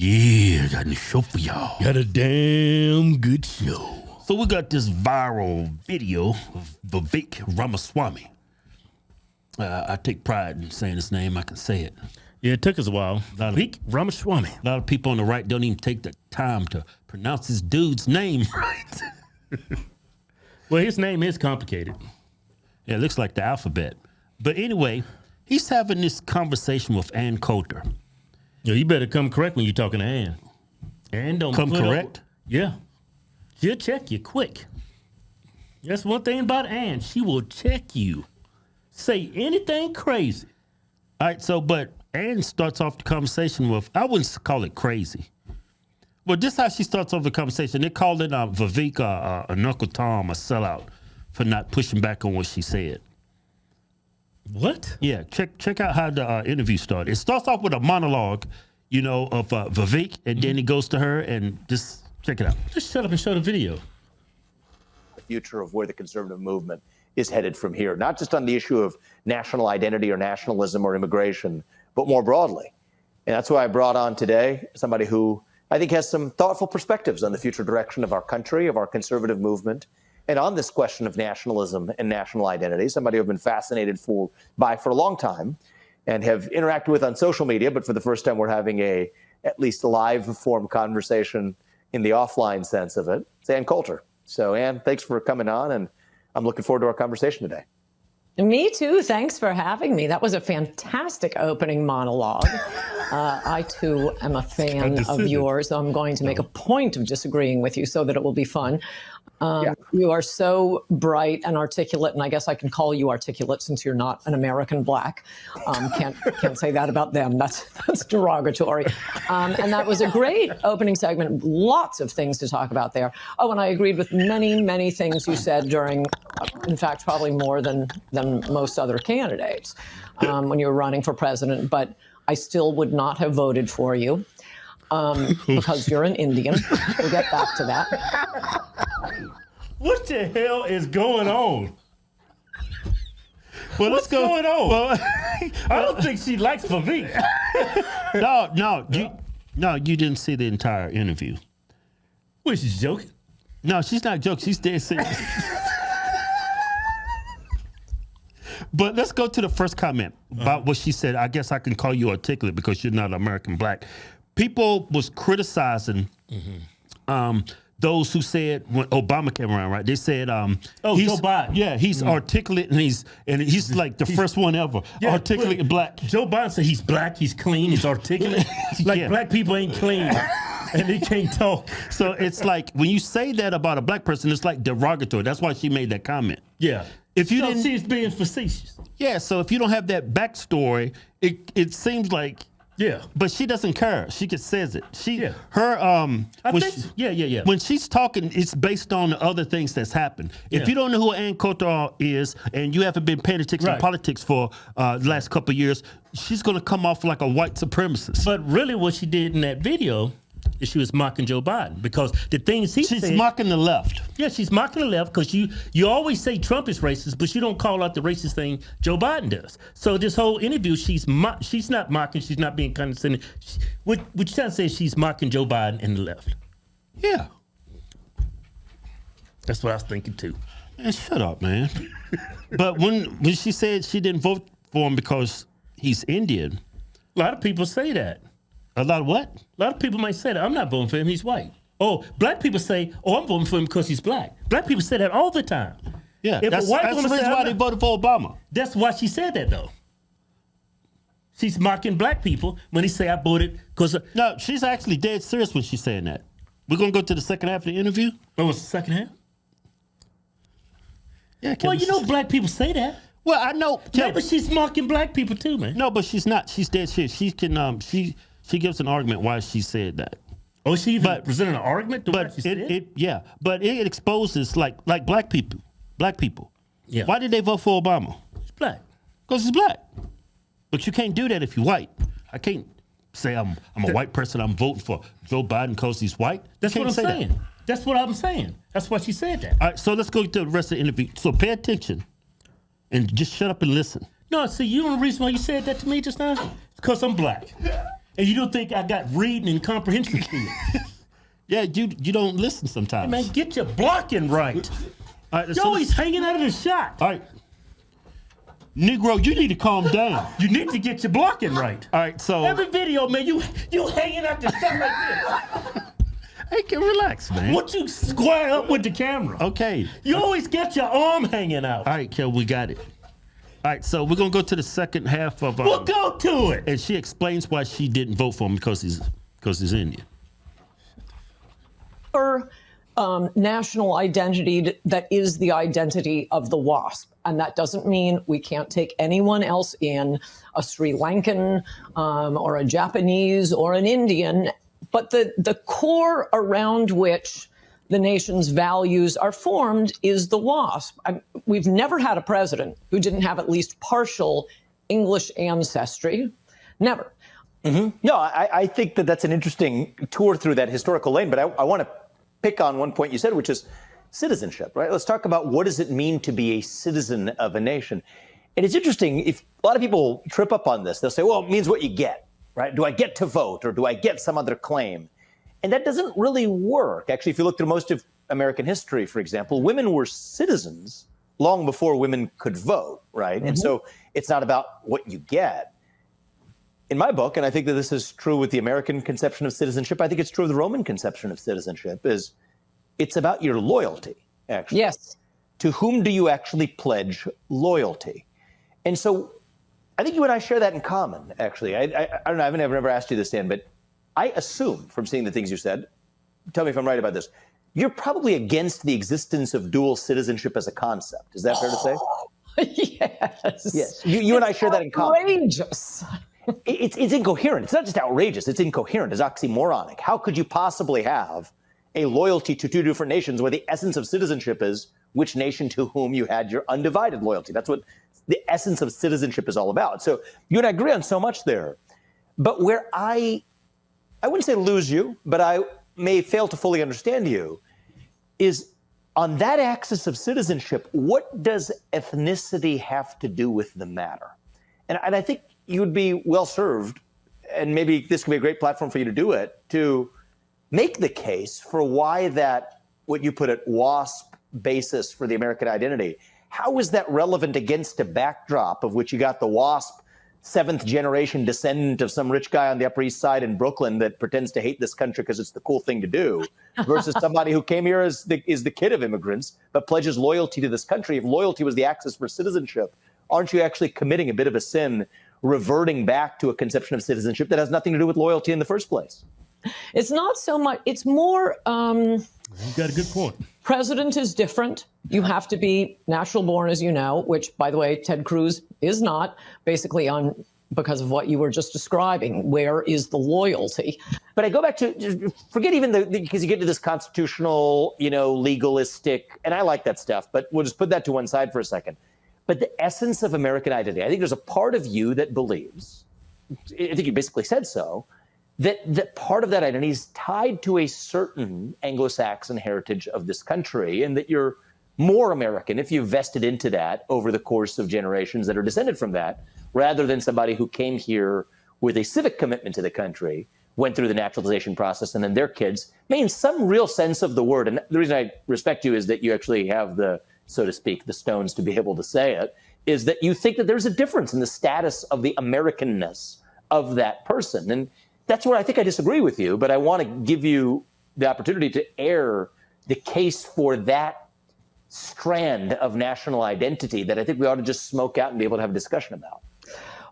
Yeah, got a show for y'all. Got a damn good show. So we got this viral video of Vivek Ramaswamy. I take pride in saying his name. I can say it. Yeah, it took us a while. Vivek Ramaswamy. A lot of people on the right don't even take the time to pronounce this dude's name right. Well, his name is complicated. Yeah, it looks like the alphabet. But anyway, he's having this conversation with Ann Coulter. Yo, you better come correct when you're talking to Ann. Ann don't Come put correct? Up, yeah. She'll check you quick. That's one thing about Ann. She will check you. Say anything crazy. All right, so, but Ann starts off the conversation with, I wouldn't call it crazy. Well, this is how she starts off the conversation. They called it Vivek a Uncle Tom, a sellout, for not pushing back on what she said. What? Yeah, check out how the interview started. It starts off with a monologue, you know, of Vivek, and then it goes to her, and just check it out. Just shut up and show the video. The future of where the conservative movement is headed from here, not just on the issue of national identity or nationalism or immigration, but more broadly. And that's why I brought on today somebody who I think has some thoughtful perspectives on the future direction of our country, of our conservative movement, and on this question of nationalism and national identity, somebody I've been fascinated by for a long time and have interacted with on social media, but for the first time we're having at least a live form conversation in the offline sense of it. It's Ann Coulter. So Ann, thanks for coming on, and I'm looking forward to our conversation today. Me too. Thanks for having me. That was a fantastic opening monologue. I, too, am a fan of yours. I'm going to make a point of disagreeing with you so that it will be fun. You are so bright and articulate, and I guess I can call you articulate since you're not an American black. Can't say that about them. That's derogatory. And that was a great opening segment. Lots of things to talk about there. Oh, and I agreed with many, many things you said during, in fact, probably more than most other candidates when you were running for president. But I still would not have voted for you because you're an Indian. We'll get back to that. What the hell is going on? Well, What's going on? Well, I don't think she likes Vivek. No, you didn't see the entire interview. What, she's joking? No, she's not joking. She's dead serious. But let's go to the first comment about what she said. I guess I can call you articulate because you're not American black. People was criticizing those who said when Obama came around, right? They said, Joe Biden. Yeah, he's articulate and he's like the first one ever articulate and black. Joe Biden said he's black, he's clean, he's articulate. Like black people ain't clean and they can't talk. So it's like when you say that about a black person, it's like derogatory. That's why she made that comment. Yeah. If you so didn't, she's being facetious. Yeah. So if you don't have that backstory, it seems like. Yeah, but she doesn't care. She just says it. When she's talking, it's based on the other things that's happened. If you don't know who Ann Coulter is, and you haven't been paying attention to politics for the last couple of years, she's going to come off like a white supremacist. But really, what she did in that video is she was mocking Joe Biden because the things he said. She's mocking the left. Yeah, she's mocking the left because you always say Trump is racist, but you don't call out the racist thing Joe Biden does. So this whole interview, she's not mocking, she's not being condescending. What you trying to say is she's mocking Joe Biden and the left. Yeah. That's what I was thinking too. Man, shut up, man. But when she said she didn't vote for him because he's Indian. A lot of people say that. A lot of what? A lot of people might say that. I'm not voting for him, he's white. Oh, black people say, I'm voting for him because he's black. Black people say that all the time. Yeah, if that's a white the woman reason why they voted for Obama. That's why she said that, though. She's mocking black people when they say I voted because... No, she's actually dead serious when she's saying that. We're going to go to the second half of the interview? Oh, it's the second half? Yeah. Well, you know black people say that. Well, I know. Maybe she's mocking black people too, man. No, but she's not. She's dead serious. She can... She gives an argument why she said that. Oh, she even presented an argument to what she said? But it exposes like black people. Black people. Yeah. Why did they vote for Obama? He's black. Because he's black. But you can't do that if you're white. I can't say I'm a white person. I'm voting for Joe Biden because he's white. That's what I'm saying. That's what I'm saying. That's why she said that. All right, so let's go to the rest of the interview. So pay attention and just shut up and listen. No, see, you know the reason why you said that to me just now? It's because I'm black. And you don't think I got reading and comprehension skills? Yeah, you don't listen sometimes. Man, get your blocking right. All right, You're always hanging out of the shot. all right. Negro, you need to calm down. You need to get your blocking right. All right, so Every video, man, you hanging out the shot like this. hey, can relax, man. Once you square up with the camera, Okay. you always got your arm hanging out. All right, Kel, we got it. All right, so we're gonna go to the second half of We'll go to it. and she explains why she didn't vote for him because he's Indian. National identity that is the identity of the WASP. And that doesn't mean we can't take anyone else in, a Sri Lankan or a Japanese or an Indian. But the core around which the nation's values are formed is the WASP. We've never had a president who didn't have at least partial English ancestry. Never. No, I think that's an interesting tour through that historical lane, but I want to pick on one point you said, which is citizenship, right? Let's talk about what does it mean to be a citizen of a nation. And it's interesting, if a lot of people trip up on this, they'll say, well, it means what you get, right? Do I get to vote or do I get some other claim? And that doesn't really work. Actually, if you look through most of American history, for example, women were citizens long before women could vote, right? Mm-hmm. And so it's not about what you get. In my book, and I think that this is true with the American conception of citizenship, I think it's true of the Roman conception of citizenship, is it's about your loyalty, actually. Yes. To whom do you actually pledge loyalty? And so I think you and I share that in common, actually. I don't know, I've never asked you this, Dan, but I assume from seeing the things you said, tell me if I'm right about this, you're probably against the existence of dual citizenship as a concept. Is that fair to say? Yes. Yes. You and I share that in common. Outrageous. It's incoherent. It's not just outrageous. It's incoherent. It's oxymoronic. How could you possibly have a loyalty to two different nations where the essence of citizenship is which nation to whom you had your undivided loyalty? That's what the essence of citizenship is all about. So you and I agree on so much there. But where I wouldn't say lose you, but I may fail to fully understand you, is on that axis of citizenship, what does ethnicity have to do with the matter? And I think you would be well served, and maybe this could be a great platform for you to do it, to make the case for why that, what you put at WASP basis for the American identity, how is that relevant against a backdrop of which you got the WASP seventh generation descendant of some rich guy on the Upper East Side in Brooklyn that pretends to hate this country because it's the cool thing to do, versus somebody who came here as the kid of immigrants, but pledges loyalty to this country. If loyalty was the axis for citizenship, aren't you actually committing a bit of a sin, reverting back to a conception of citizenship that has nothing to do with loyalty in the first place? It's not so much, it's more... You got a good point. President is different. You have to be natural born, as you know, which, by the way, Ted Cruz is not, basically because of what you were just describing. Where is the loyalty? But I go back to, forget even because you get to this constitutional, legalistic, and I like that stuff, but we'll just put that to one side for a second. But the essence of American identity, I think there's a part of you that believes, I think you basically said so, that part of that identity is tied to a certain Anglo-Saxon heritage of this country, and that you're more American if you vested into that over the course of generations that are descended from that, rather than somebody who came here with a civic commitment to the country, went through the naturalization process, and then their kids may, in some real sense of the word, and the reason I respect you is that you actually have the, so to speak, the stones to be able to say it, is that you think that there's a difference in the status of the Americanness of that person. And that's where I think I disagree with you, but I want to give you the opportunity to air the case for that strand of national identity that I think we ought to just smoke out and be able to have a discussion about.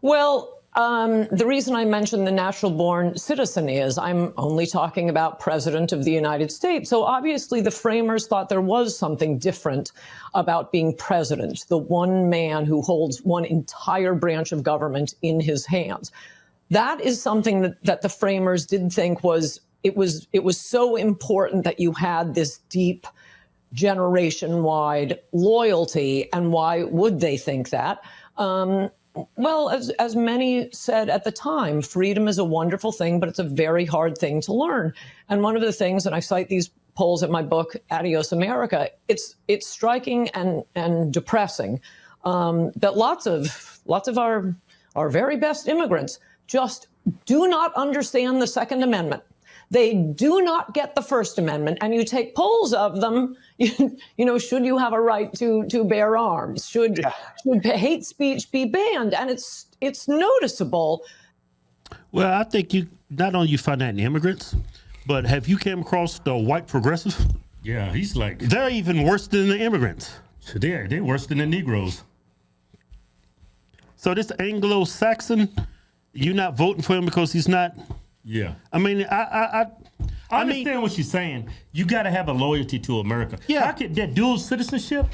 Well, the reason I mentioned the natural born citizen is I'm only talking about President of the United States. So obviously the framers thought there was something different about being president, the one man who holds one entire branch of government in his hands. That is something that the framers did think was so important that you had this deep generation-wide loyalty. And why would they think that? Well, as many said at the time, freedom is a wonderful thing, but it's a very hard thing to learn. And one of the things, and I cite these polls in my book, Adios America, it's striking and depressing that lots of our very best immigrants just do not understand the Second Amendment. They do not get the First Amendment. And you take polls of them, you know, should you have a right to bear arms? Should hate speech be banned? And it's noticeable. Well, I think you not only you find that in immigrants, but have you came across the white progressive? Yeah, he's like, They're even worse than the immigrants. they're worse than the Negroes. So this Anglo-Saxon, you're not voting for him because he's not. Yeah. I mean, I understand what you're saying. You got to have a loyalty to America. Yeah. How can that dual citizenship?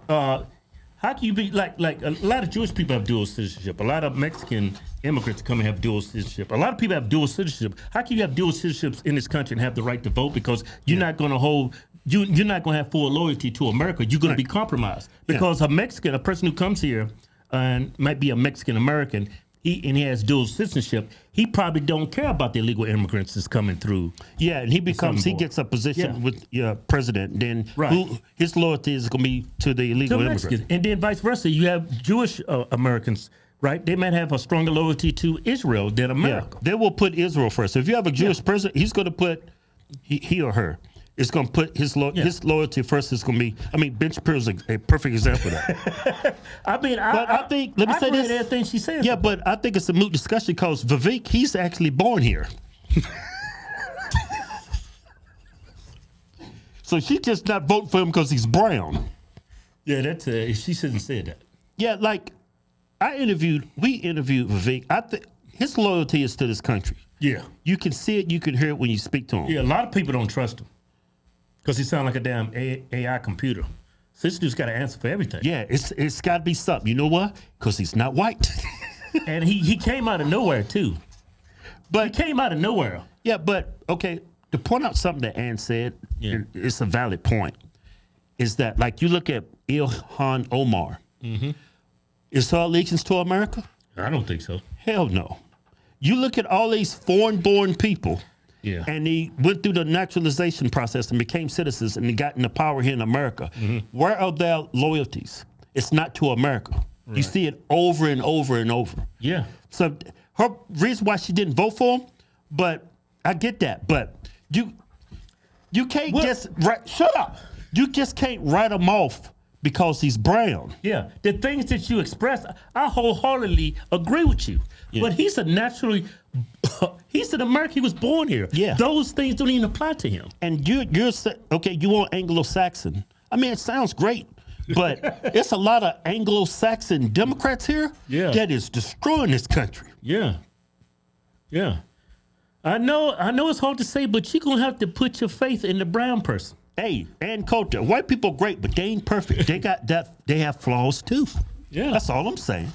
How can you be like a lot of Jewish people have dual citizenship. A lot of Mexican immigrants come and have dual citizenship. A lot of people have dual citizenship. How can you have dual citizenships in this country and have the right to vote? Because you're not going to hold. You're not going to have full loyalty to America. You're going to be compromised because a person who comes here and might be a Mexican American. He has dual citizenship. He probably don't care about the illegal immigrants that's coming through. Yeah, and he gets a position with president. Then his loyalty is going to be to the illegal immigrants. Mexicans. And then vice versa. You have Jewish Americans, right? They might have a stronger loyalty to Israel than America. They will put Israel first. If you have a Jewish president, he's going to put, he or her, is going to put his loyalty first. Is going to be, I mean, Ben Shapiro is a perfect example of that. I think, let me say this. Everything she says. Yeah, but I think it's a moot discussion because Vivek, he's actually born here. So she's just not voting for him because he's brown. Yeah, that's she shouldn't say that. Yeah, like we interviewed Vivek. I think his loyalty is to this country. Yeah. You can see it, you can hear it when you speak to him. Yeah, a lot of people don't trust him because he sounds like a damn AI computer. So this dude's got to answer for everything. Yeah, it's got to be something. You know what? Because he's not white. And he came out of nowhere, too. But he came out of nowhere. Yeah, but, okay, to point out something that Ann said, and it's a valid point, is that, like, you look at Ilhan Omar. Mm-hmm. Is her allegiance to America? I don't think so. Hell no. You look at all these foreign-born people, and they went through the naturalization process and became citizens and they got into power here in America. Mm-hmm. Where are their loyalties? It's not to America. Right. You see it over and over and over. Yeah. So her reason why she didn't vote for him, but I get that. But you can't shut up. You just can't write him off because he's brown. Yeah. The things that you express, I wholeheartedly agree with you. Yeah. But he's an American. He was born here. Yeah. Those things don't even apply to him. And you want Anglo-Saxon. I mean, it sounds great, but it's a lot of Anglo-Saxon Democrats here that is destroying this country. Yeah. Yeah. I know it's hard to say, but you're going to have to put your faith in the brown person. Hey, and culture. White people are great, but they ain't perfect. They got that. They have flaws too. Yeah. That's all I'm saying.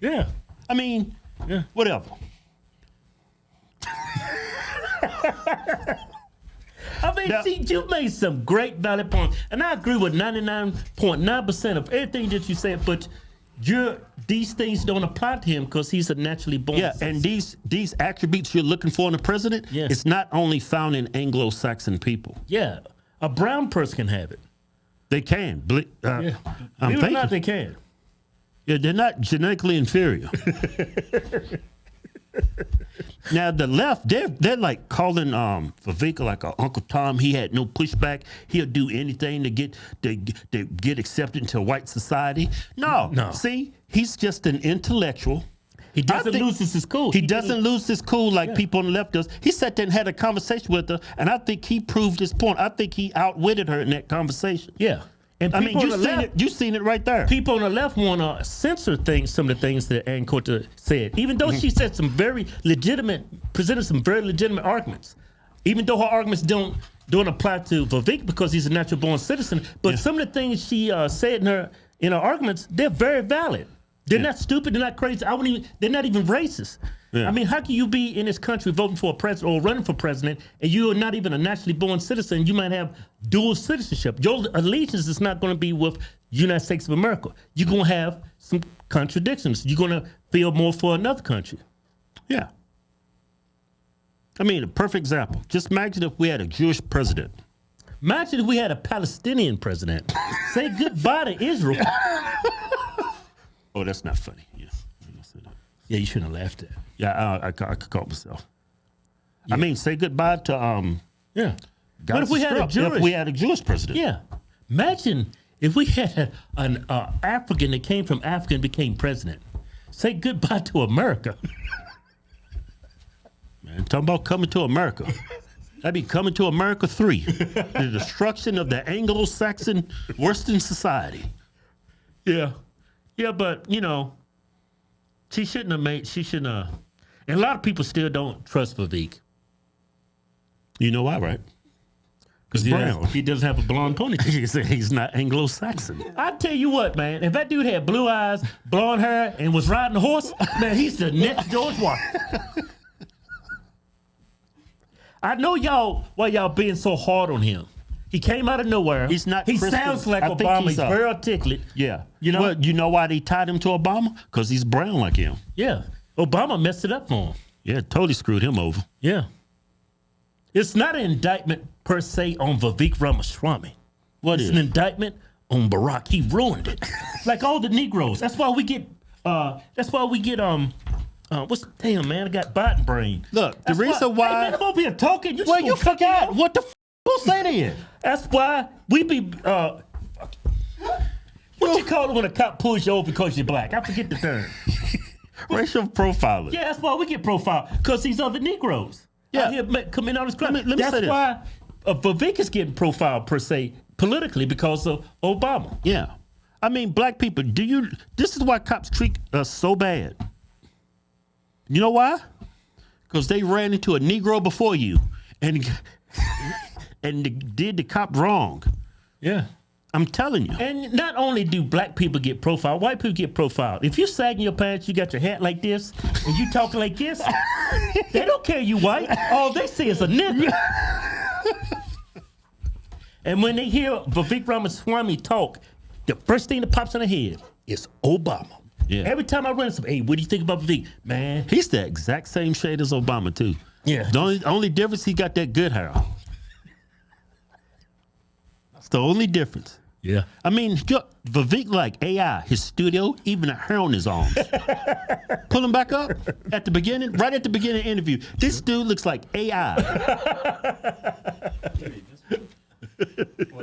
Yeah. I mean, whatever. You made some great valid points, and I agree with 99.9% of everything that you said. But these things don't apply to him because he's a naturally born. Yeah, and these attributes you're looking for in a president, it's not only found in Anglo-Saxon people. Yeah, a brown person can have it. They can. Believe it or not, they can. Yeah, they're not genetically inferior. Now the left, they're like calling Vivek like a Uncle Tom. He had no pushback. He'll do anything to get accepted into white society. No. See, he's just an intellectual. He doesn't lose his cool. He doesn't lose his cool like people on the left does. He sat there and had a conversation with her, and I think he proved his point. I think he outwitted her in that conversation. Yeah. And I mean, you seen it right there. People on the left want to censor some of the things that Ann Coulter said, even though she said presented some very legitimate arguments. Even though her arguments don't apply to Vivek because he's a natural born citizen, but some of the things she said in her arguments, they're very valid. They're not stupid. They're not crazy. They're not even racist. Yeah. I mean, how can you be in this country voting for a president or running for president and you are not even a naturally born citizen? You might have dual citizenship. Your allegiance is not going to be with United States of America. You're going to have some contradictions. You're going to feel more for another country. Yeah. I mean, a perfect example. Just imagine if we had a Jewish president. Imagine if we had a Palestinian president. Say goodbye to Israel. Oh, that's not funny. Yeah. Yeah, you shouldn't have laughed at. Yeah, I caught myself. I mean, say goodbye to Yeah. Gaza What if we had a Strip Jewish? if we had a Jewish president? Yeah. Imagine if we had an African that came from Africa and became president. Say goodbye to America. Man, talking about coming to America. That'd be Coming to America 3. The destruction of the Anglo-Saxon Western society. Yeah. Yeah, but, you know, she shouldn't have. And a lot of people still don't trust Vivek. You know why, right? Because brown. He doesn't have a blonde ponytail. He's not Anglo-Saxon. I tell you what, man, if that dude had blue eyes, blonde hair, and was riding a horse, man, he's the next George Washington. I know why y'all being so hard on him. He came out of nowhere. He's not He Christian. sounds like I think Obama. he's He's a- very articulate. Yeah. You know? Well, you know why they tied him to Obama? Because he's brown like him. Yeah. Obama messed it up for him. Yeah, totally screwed him over. Yeah. It's not an indictment per se on Vivek Ramaswamy. What It's is? an indictment on Barack. He ruined it. Like all the Negroes. That's why we get what's damn man, I got Biden brain. Look, the That's reason why- Hey, man, I'm over here talking. Well, you forgot. What the who say that? That's why we be what you call it when a cop pulls you over because you're black? I forget the term. Racial profiling. Yeah, that's why we get profiled because these other Negroes. Yeah. Out here committing all this crime. Let me That's say this. why Vivek is getting profiled per se politically because of Obama. Yeah. I mean, black people, this is why cops treat us so bad. You know why? Because they ran into a Negro before you and did the cop wrong. Yeah. I'm telling you. And not only do black people get profiled, white people get profiled. If you sagging your pants, you got your hat like this, and you talking like this, they don't care you white. All they see is a nigger. And when they hear Vivek Ramaswamy talk, the first thing that pops in their head is Obama. Yeah. Every time I run some, hey, what do you think about Vivek? Man, He's the exact same shade as Obama, too. Yeah. The only difference, he got that good hair. That's the only difference. yeah. I mean, Vivek like AI, his studio, even a hair on his arms. Pull him back up at the beginning, right at the beginning of the interview. This dude looks like AI.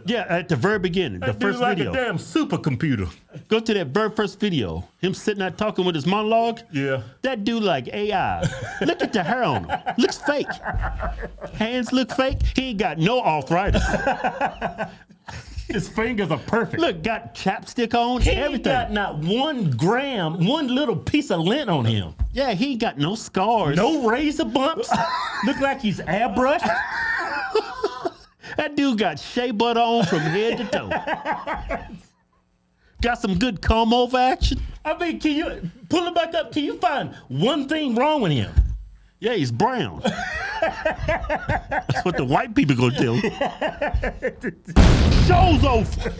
Yeah, at the very beginning, the first like video. a damn supercomputer. Go to that very first video. Him sitting there talking with his monologue. Yeah. That dude like AI. Look at the hair on him. Looks fake. Hands look fake. He ain't got no arthritis. His fingers are perfect. Look, got chapstick on, He ain't everything. got not 1 gram, one little piece of lint on him. Yeah, he ain't got no scars. No razor bumps. Look like he's airbrushed. That dude got shea butter on from head to toe. Got some good comb over action. I mean, can you pull it back up? Can you find one thing wrong with him? Yeah, he's brown. That's what the white people gonna tell him. Show's over.